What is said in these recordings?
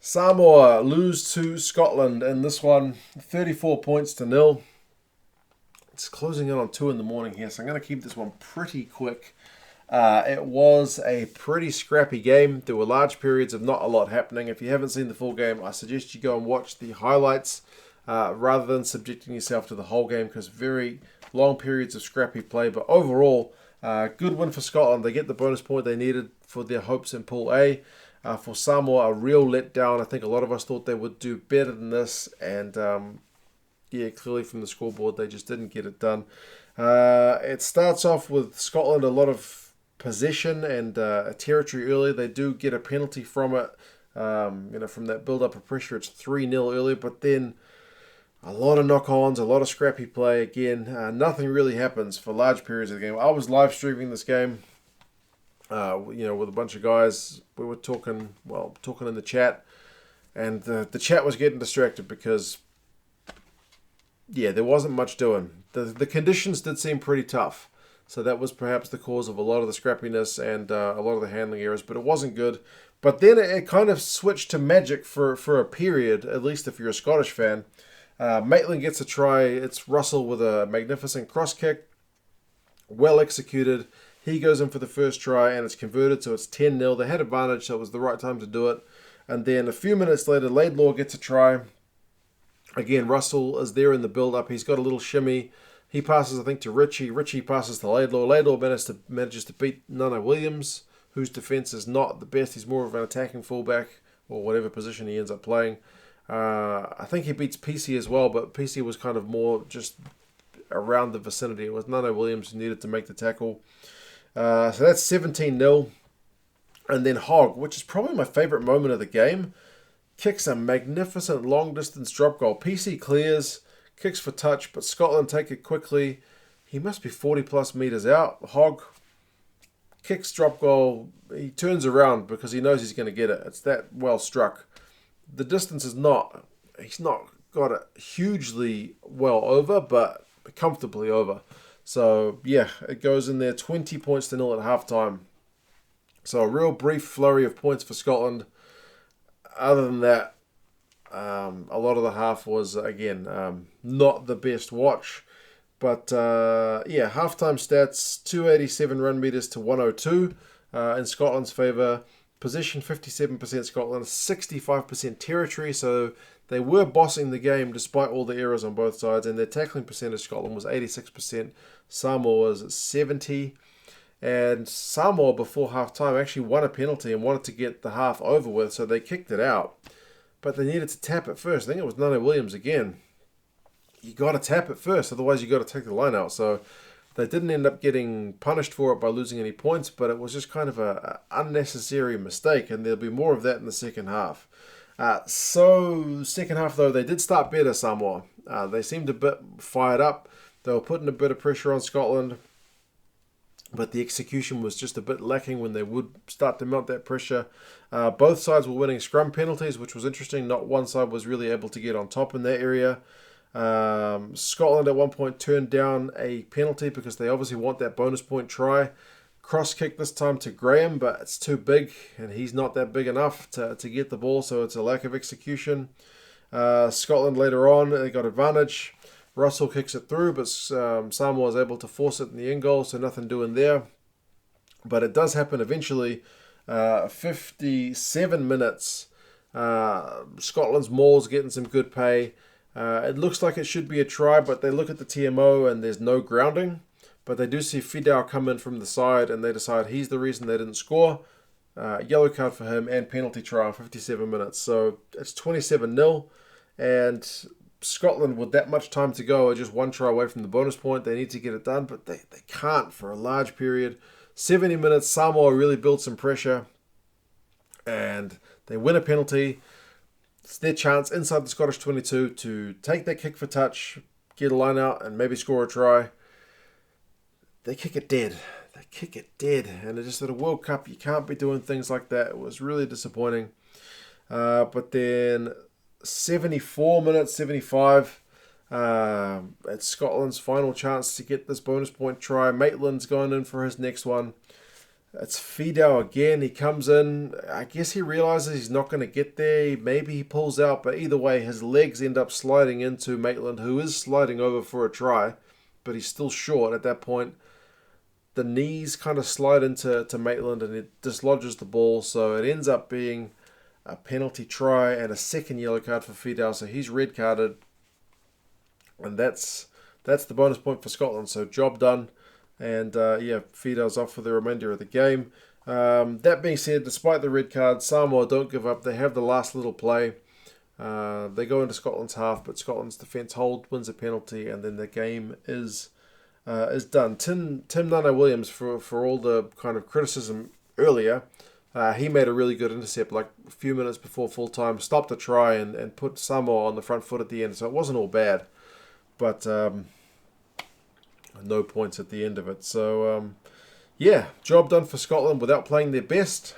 Samoa lose to Scotland in this one, 34 points to nil. It's closing in on 2 in the morning here, so I'm going to keep this one pretty quick. It was a pretty scrappy game. There were large periods of not a lot happening. If you haven't seen the full game, I suggest you go and watch the highlights rather than subjecting yourself to the whole game, because very long periods of scrappy play. But overall, good win for Scotland. They get the bonus point they needed for their hopes in Pool A. For Samoa, a real letdown. I think a lot of us thought they would do better than this, and clearly from the scoreboard, they just didn't get it done. It starts off with Scotland a lot of possession and a territory early. They do get a penalty from it. From that build-up of pressure, it's 3-0 early, but then a lot of knock-ons, a lot of scrappy play again. Nothing really happens for large periods of the game. I was live streaming this game. With a bunch of guys. We were talking in the chat, and the chat was getting distracted because, there wasn't much doing. The conditions did seem pretty tough, so that was perhaps the cause of a lot of the scrappiness and a lot of the handling errors, but it wasn't good. But then it kind of switched to magic for a period, at least if you're a Scottish fan. Maitland gets a try. It's Russell with a magnificent cross kick, well executed. He goes in for the first try, and it's converted, so it's 10-0. They had advantage, so it was the right time to do it. And then a few minutes later, Laidlaw gets a try. Again, Russell is there in the build-up. He's got a little shimmy. He passes, I think, to Richie. Richie passes to Laidlaw. Laidlaw manages to beat Nana Williams, whose defence is not the best. He's more of an attacking fullback, or whatever position he ends up playing. I think he beats PC as well, but PC was kind of more just around the vicinity. It was Nana Williams who needed to make the tackle. So that's 17-0. And then Hogg, which is probably my favourite moment of the game, kicks a magnificent long-distance drop goal. PC clears, kicks for touch, but Scotland take it quickly. He must be 40-plus metres out. Hogg kicks drop goal. He turns around because he knows he's going to get it. It's that well struck. The distance is he's not got it hugely well over, but comfortably over. So, it goes in there 20 points to 0 at halftime. So, a real brief flurry of points for Scotland. Other than that, a lot of the half was, again, not the best watch. But, halftime stats, 287 run meters to 102 in Scotland's favour. Possession, 57% Scotland, 65% territory. So, they were bossing the game despite all the errors on both sides, and their tackling percentage Scotland was 86%, Samoa was 70%, and Samoa before half-time actually won a penalty and wanted to get the half over with, so they kicked it out, but they needed to tap it first. I think it was Nana Williams again. You got to tap it first, otherwise you got to take the line out, so they didn't end up getting punished for it by losing any points, but it was just kind of an unnecessary mistake, and there'll be more of that in the second half. Second half, though, they did start better, Samoa. They seemed a bit fired up. They were putting a bit of pressure on Scotland, but the execution was just a bit lacking when they would start to mount that pressure. Both sides were winning scrum penalties, which was interesting. Not one side was really able to get on top in that area. Scotland at one point turned down a penalty because they obviously want that bonus point try. Cross kick this time to Graham, but it's too big, and he's not that big enough to get the ball, so it's a lack of execution. Scotland later on, they got advantage. Russell kicks it through, but Samoa is able to force it in the end goal, so nothing doing there. But it does happen eventually. 57 minutes. Scotland's maul's getting some good pay. It looks like it should be a try, but they look at the TMO and there's no grounding. But they do see Fidel come in from the side, and they decide he's the reason they didn't score. Yellow card for him and penalty try in 57 minutes. So it's 27-0. And Scotland, with that much time to go, are just one try away from the bonus point. They need to get it done, but they can't for a large period. 70 minutes, Samoa really build some pressure, and they win a penalty. It's their chance inside the Scottish 22 to take that kick for touch, get a line out, and maybe score a try. They kick it dead. And it's just at a World Cup, you can't be doing things like that. It was really disappointing. But then 74 minutes, 75. It's Scotland's final chance to get this bonus point try. Maitland's going in for his next one. It's Fidel again. He comes in. I guess he realizes he's not going to get there. Maybe he pulls out, but either way, his legs end up sliding into Maitland, who is sliding over for a try, but he's still short at that point. The knees kind of slide into Maitland, and it dislodges the ball, so it ends up being a penalty try and a second yellow card for Fidel, so he's red carded, and that's the bonus point for Scotland. So job done. And yeah, Fidel's off for the remainder of the game. That being said, despite the red card, Samoa don't give up. They have the last little play. They go into Scotland's half, but Scotland's defence wins a penalty, and then the game is done. Tim Nana-Williams, for all the kind of criticism earlier, he made a really good intercept like a few minutes before full time, stopped a try and put Samoa on the front foot at the end, so it wasn't all bad. But no points at the end of it. So, yeah, job done for Scotland without playing their best.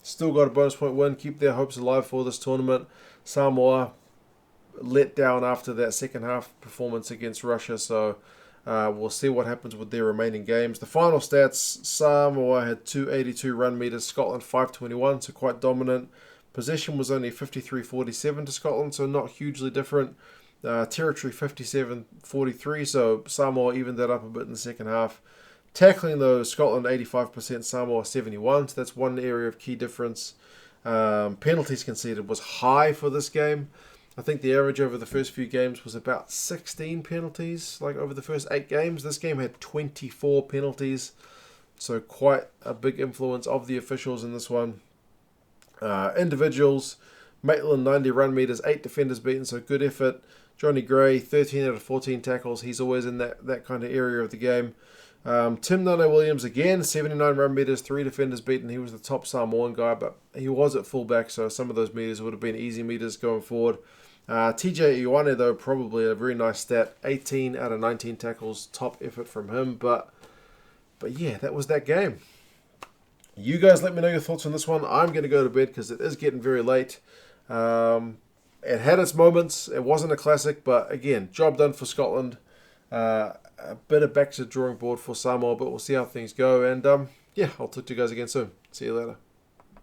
Still got a bonus point win, keep their hopes alive for this tournament. Samoa let down after that second half performance against Russia, so we'll see what happens with their remaining games. The final stats, Samoa had 282 run meters, Scotland 521, so quite dominant. Possession was only 53-47 to Scotland, so not hugely different. Territory 57-43, so Samoa evened that up a bit in the second half. Tackling though, Scotland 85%, Samoa 71, so that's one area of key difference. Penalties conceded was high for this game. I think the average over the first few games was about 16 penalties, like over the first 8 games. This game had 24 penalties, so quite a big influence of the officials in this one. Individuals, Maitland 90 run meters, 8 defenders beaten, so good effort. Johnny Gray, 13 out of 14 tackles. He's always in that kind of area of the game. Tim Nana-Williams, again, 79 run meters, 3 defenders beaten. He was the top Samoan guy, but he was at fullback, so some of those meters would have been easy meters going forward. TJ Ioane, though, probably a very nice stat. 18 out of 19 tackles, top effort from him. But yeah, that was that game. You guys let me know your thoughts on this one. I'm going to go to bed because it is getting very late. It had its moments. It wasn't a classic, but again, job done for Scotland. A bit of back to the drawing board for Samoa, but we'll see how things go. And yeah, I'll talk to you guys again soon. See you later.